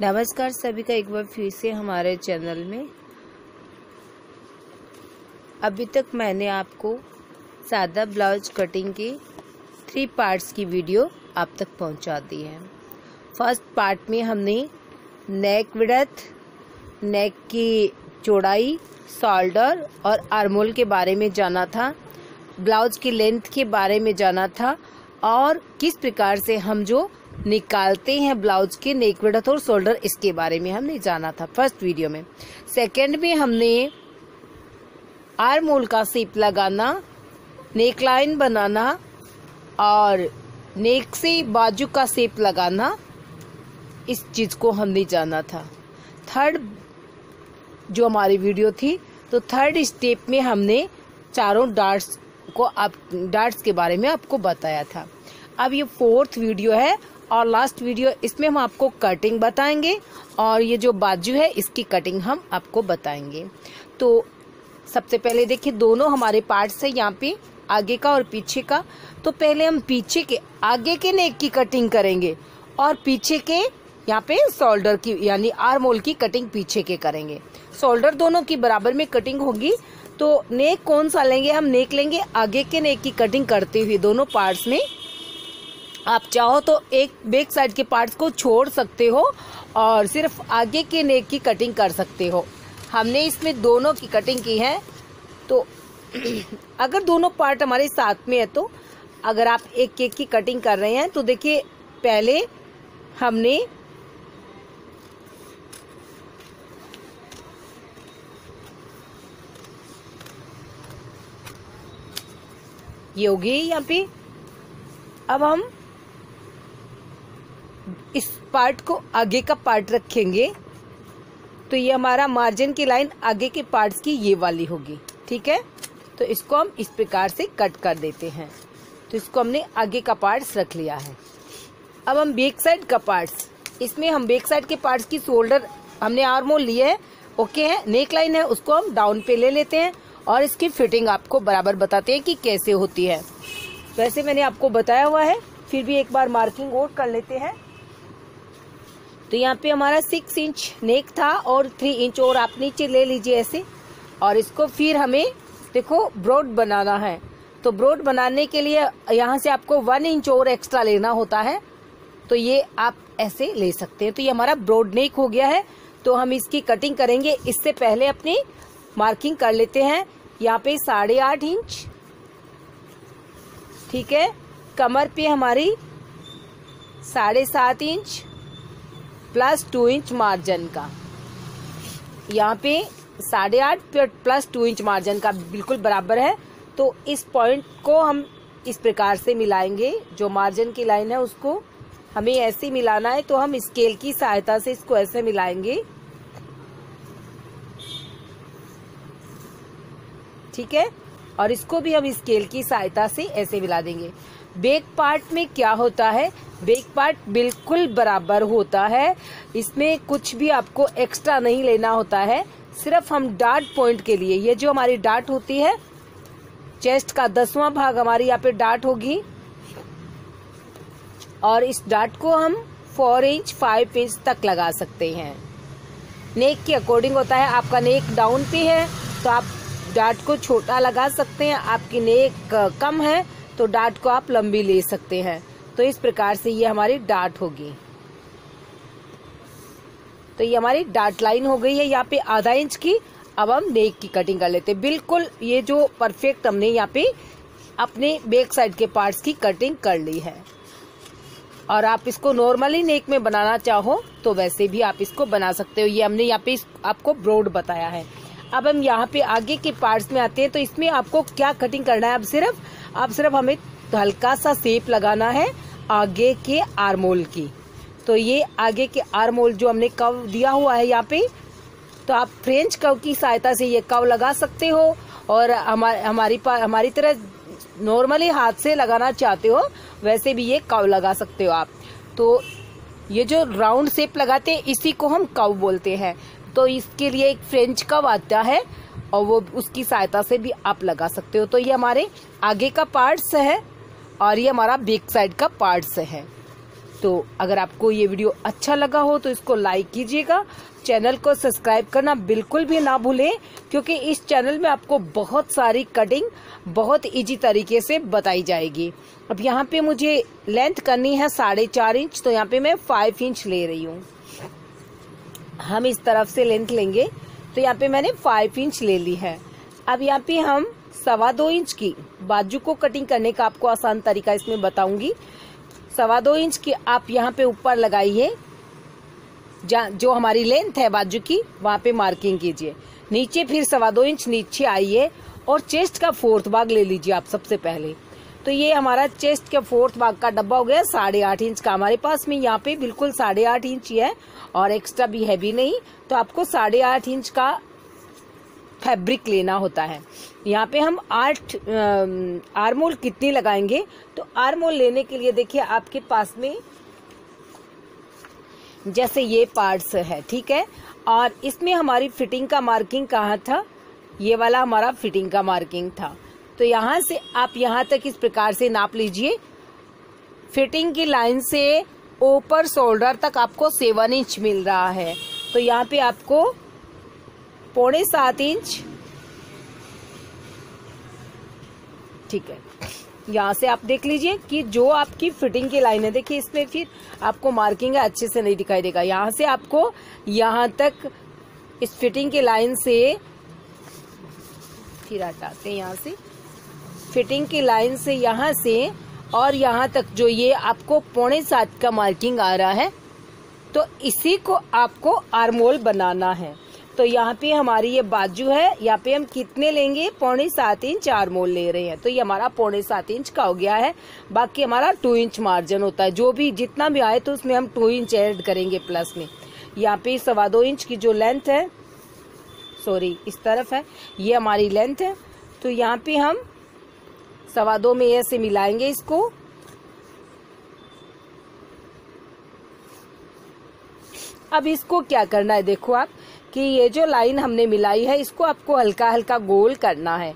नमस्कार सभी का एक बार फिर से हमारे चैनल में। अभी तक मैंने आपको सादा ब्लाउज कटिंग के 3 पार्ट्स की वीडियो आप तक पहुंचा दी है। फर्स्ट पार्ट में हमने नेक विड्थ, नेक की चौड़ाई, शोल्डर और आर्महोल के बारे में जाना था, ब्लाउज की लेंथ के बारे में जाना था और किस प्रकार से हम जो निकालते हैं ब्लाउज के नेक विड्थ और शोल्डर, इसके बारे में हमने जाना था फर्स्ट वीडियो में। सेकंड में हमने आर्म होल का शेप लगाना, नेक लाइन बनाना और नेक से बाजू का शेप लगाना, इस चीज को हमने जाना था। थर्ड जो हमारी वीडियो थी, तो थर्ड स्टेप में हमने चारों डार्ट्स के बारे में आपको बताया था। अब ये फोर्थ वीडियो है और लास्ट वीडियो, इसमें हम आपको कटिंग बताएंगे और ये जो बाजू है इसकी कटिंग हम आपको बताएंगे। तो सबसे पहले देखिए, दोनों हमारे पार्ट्स है यहाँ पे, आगे का और पीछे का। तो पहले हम पीछे के आगे के नेक की कटिंग करेंगे और पीछे के यहाँ पे शोल्डर की यानी आर्म होल की कटिंग पीछे के करेंगे। शोल्डर दोनों की बराबर में कटिंग होगी। तो नेक कौन सा लेंगे? हम नेक लेंगे आगे के नेक की कटिंग करते हुए दोनों पार्ट्स में। आप चाहो तो एक बैक साइड के पार्ट्स को छोड़ सकते हो और सिर्फ आगे के नेक की कटिंग कर सकते हो। हमने इसमें दोनों की कटिंग की है। तो अगर दोनों पार्ट हमारे साथ में है, तो अगर आप एक एक की कटिंग कर रहे हैं, तो देखिए पहले हमने ये हो गई यहाँ पे। अब हम इस पार्ट को आगे का पार्ट रखेंगे, तो ये हमारा मार्जिन की लाइन आगे के पार्ट्स की ये वाली होगी, ठीक है। तो इसको हम इस प्रकार से कट कर देते हैं। तो इसको हमने आगे का पार्ट्स रख लिया है। अब हम बैक साइड का पार्ट्स, इसमें हम बैक साइड के पार्ट्स की शोल्डर हमने आर्म होल लिए है, ओके है, नेक लाइन है, उसको हम डाउन पे ले लेते हैं और इसकी फिटिंग आपको बराबर बताते हैं कि कैसे होती है। वैसे मैंने आपको बताया हुआ है, फिर भी एक बार मार्किंग और कर लेते हैं। तो यहाँ पे हमारा 6 इंच नेक था और 3 इंच और आप नीचे ले लीजिए ऐसे। और इसको फिर हमें देखो ब्रॉड बनाना है। तो ब्रॉड बनाने के लिए यहाँ से आपको 1 इंच और एक्स्ट्रा लेना होता है। तो ये आप ऐसे ले सकते हैं। तो ये हमारा ब्रॉड नेक हो गया है। तो हम इसकी कटिंग करेंगे। इससे पहले अपनी मार्किंग कर लेते हैं। यहाँ पे 8.5 इंच, ठीक है। कमर पे हमारी 7.5 इंच प्लस 2 इंच मार्जिन का, यहाँ पे 8.5 प्लस 2 इंच मार्जिन का बिल्कुल बराबर है। तो इस पॉइंट को हम इस प्रकार से मिलाएंगे। जो मार्जिन की लाइन है उसको हमें ऐसे मिलाना है। तो हम स्केल की सहायता से इसको ऐसे मिलाएंगे, ठीक है। और इसको भी हम स्केल की सहायता से ऐसे मिला देंगे। बैक पार्ट में क्या होता है? बैक पार्ट बिल्कुल बराबर होता है। इसमें कुछ भी आपको एक्स्ट्रा नहीं लेना होता है। सिर्फ हम डार्ट पॉइंट के लिए, ये जो हमारी डार्ट होती है, चेस्ट का 10वां भाग हमारी यहाँ पे डार्ट होगी और इस डार्ट को हम 4 इंच 5 इंच तक लगा सकते हैं। नेक के अकॉर्डिंग होता है। आपका नेक डाउन पे है तो आप डार्ट को छोटा लगा सकते हैं। आपकी नेक कम है तो डार्ट को आप लंबी ले सकते हैं। तो इस प्रकार से ये हमारी डार्ट होगी। तो ये हमारी डार्ट लाइन हो गई है यहाँ पे 0.5 इंच की। अब हम नेक की कटिंग कर लेते हैं। बिल्कुल ये जो परफेक्ट हमने यहाँ पे अपने बैक साइड के पार्ट्स की कटिंग कर ली है। और आप इसको नॉर्मली नेक में बनाना चाहो तो वैसे भी आप इसको बना सकते हो। ये हमने यहाँ पे आपको ब्रॉड बताया है। अब हम यहाँ पे आगे के पार्ट्स में आते हैं। तो इसमें आपको क्या कटिंग करना है? अब सिर्फ हमें हल्का सा शेप लगाना है आगे के आर्म होल की। तो ये आगे के आर्म होल जो हमने कर्व दिया हुआ है यहाँ पे, तो आप फ्रेंच कर्व की सहायता से ये कर्व लगा सकते हो। और हमारी तरह नॉर्मली हाथ से लगाना चाहते हो वैसे भी ये कर्व लगा सकते हो आप। तो ये जो राउंड शेप लगाते हैं इसी को हम कर्व बोलते हैं। तो इसके लिए एक फ्रेंच कर्व आता है और वो उसकी सहायता से भी आप लगा सकते हो। तो ये हमारे आगे का पार्ट्स है और ये हमारा बैक साइड का पार्ट्स है। तो अगर आपको ये वीडियो अच्छा लगा हो तो इसको लाइक कीजिएगा, चैनल को सब्सक्राइब करना बिल्कुल भी ना भूलें, क्योंकि इस चैनल में आपको बहुत सारी कटिंग बहुत इजी तरीके से बताई जाएगी। अब यहाँ पे मुझे लेंथ करनी है 4.5 इंच, तो यहाँ पे मैं 5 इंच ले रही हूँ। हम इस तरफ से लेंथ लेंगे, तो यहाँ पे मैंने 5 इंच ले ली है। अब यहाँ पे हम 2.25 इंच की बाजू को कटिंग करने का आपको आसान तरीका इसमें बताऊंगी। 2.25 इंच की आप यहाँ पे ऊपर लगाइए, जो हमारी लेंथ है बाजू की वहां पे मार्किंग कीजिए। नीचे फिर 2.25 इंच नीचे आइए और चेस्ट का 4th भाग ले लीजिए आप सबसे पहले। तो ये हमारा चेस्ट के 4th भाग का डब्बा हो गया 8.5 इंच का। हमारे पास में यहाँ पे बिल्कुल 8.5 इंच ही है और एक्स्ट्रा भी है भी नहीं, तो आपको 8.5 इंच का फैब्रिक लेना होता है। यहाँ पे हम 8 आर्मोल कितनी लगाएंगे, तो आर्मोल लेने के लिए देखिए आपके पास में जैसे ये पार्ट्स है, ठीक है, और इसमें हमारी फिटिंग का मार्किंग कहाँ था, ये वाला हमारा फिटिंग का मार्किंग था। तो यहाँ से आप यहाँ तक इस प्रकार से नाप लीजिए। फिटिंग की लाइन से ऊपर शोल्डर तक आपको 7 इंच मिल रहा है, तो यहाँ पे आपको 6.25 इंच, ठीक है। यहाँ से आप देख लीजिए कि जो आपकी फिटिंग की लाइन है, देखिए इसमें फिर आपको मार्किंग है अच्छे से नहीं दिखाई देगा। यहाँ से आपको यहाँ तक इस फिटिंग की लाइन से, फिर हटाते हैं यहाँ से, फिटिंग की लाइन से यहाँ से और यहाँ तक जो ये आपको 6.25 का मार्किंग आ रहा है, तो इसी को आपको आर्मोल बनाना है। तो यहाँ पे हमारी ये बाजू है, यहाँ पे हम कितने लेंगे, 6.25 इंच आर्मोल ले रहे हैं, तो ये हमारा 6.25 इंच का हो गया है। बाकी हमारा 2 इंच मार्जिन होता है, जो भी जितना भी आए तो उसमें हम 2 इंच ऐड करेंगे प्लस में। यहाँ पे 2.25 इंच की जो लेंथ है, सॉरी इस तरफ है, ये हमारी लेंथ है, तो यहाँ पे हम 2.25 में ऐसे मिलाएंगे इसको। अब इसको क्या करना है, देखो आप कि ये जो लाइन हमने मिलाई है इसको आपको हल्का हल्का गोल करना है,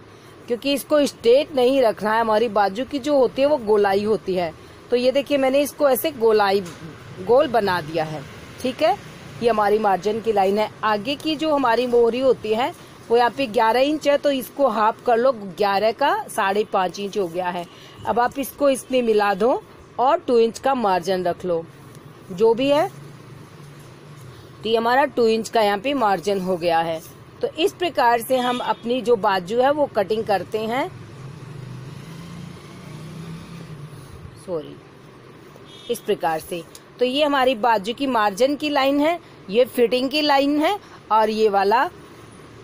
क्योंकि इसको स्ट्रेट नहीं रखना है। हमारी बाजू की जो होती है वो गोलाई होती है, तो ये देखिए मैंने इसको ऐसे गोल बना दिया है, ठीक है। ये हमारी मार्जिन की लाइन है। आगे की जो हमारी मोहरी होती है वो यहाँ पे 11 इंच है, तो इसको हाफ कर लो, 11 का 5.5 इंच हो गया है। अब आप इसको इसमें मिला दो और 2 इंच का मार्जिन रख लो, जो भी है, तो ये हमारा 2 इंच का यहाँ पे मार्जिन हो गया है। तो इस प्रकार से हम अपनी जो बाजू है वो कटिंग करते हैं, सॉरी इस प्रकार से। तो ये हमारी बाजू की मार्जिन की लाइन है, ये फिटिंग की लाइन है और ये वाला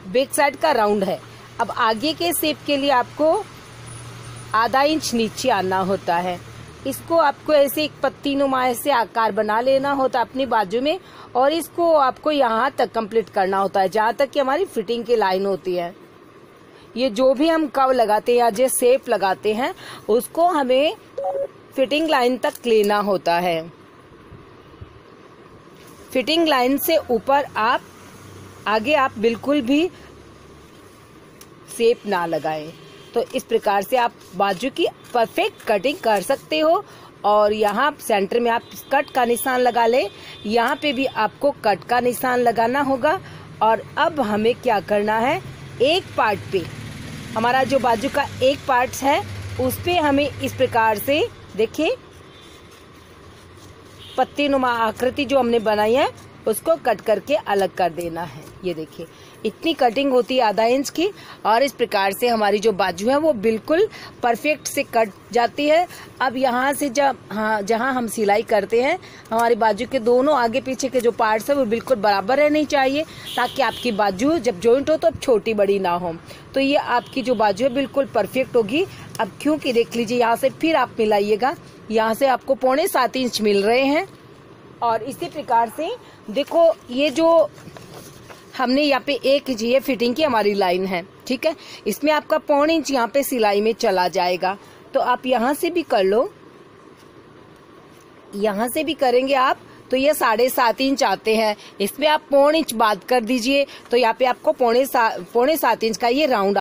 बैक साइड का राउंड है। अब आगे के शेप के लिए आपको ½ इंच नीचे आना होता है। इसको आपको ऐसे एक पत्ती नुमा ऐसे आकार बना लेना होता है अपनी बाजू में, और इसको आपको यहाँ तक कंप्लीट करना होता है जहाँ तक कि हमारी फिटिंग की लाइन होती है। ये जो भी हम कर्व लगाते हैं या जो शेप लगाते हैं उसको हमें फिटिंग लाइन तक लेना होता है। फिटिंग लाइन से ऊपर आगे आप बिल्कुल भी शेप ना लगाएं। तो इस प्रकार से आप बाजू की परफेक्ट कटिंग कर सकते हो। और यहाँ सेंटर में आप कट का निशान लगा ले, यहाँ पे भी आपको कट का निशान लगाना होगा। और अब हमें क्या करना है, एक पार्ट पे हमारा जो बाजू का एक पार्ट है उस पे हमें इस प्रकार से देखिए पत्ती नुमा आकृति जो हमने बनाई है उसको कट करके अलग कर देना है। ये देखिए इतनी कटिंग होती है ½ इंच की, और इस प्रकार से हमारी जो बाजू है वो बिल्कुल परफेक्ट से कट जाती है। अब यहाँ से जहाँ हम सिलाई करते हैं हमारी बाजू के दोनों आगे पीछे के जो पार्ट्स है वो बिल्कुल बराबर रहनी चाहिए, ताकि आपकी बाजू जब जॉइंट हो तो छोटी बड़ी ना हो। तो ये आपकी जो बाजू है बिल्कुल परफेक्ट होगी। अब क्योंकि देख लीजिए यहाँ से फिर आप मिलाइएगा, यहाँ से आपको 6.25 इंच मिल रहे हैं। और इसी प्रकार से देखो ये जो हमने यहाँ पे 1 इंच ये फिटिंग की हमारी लाइन है, ठीक है, इसमें आपका 0.25 इंच यहाँ पे सिलाई में चला जाएगा। तो आप यहाँ से भी कर लो, यहाँ से भी करेंगे आप तो ये 7.5 इंच आते हैं। इसमें आप 0.25 इंच बात कर दीजिए, तो यहाँ पे आपको 7.5 इंच का ये राउंड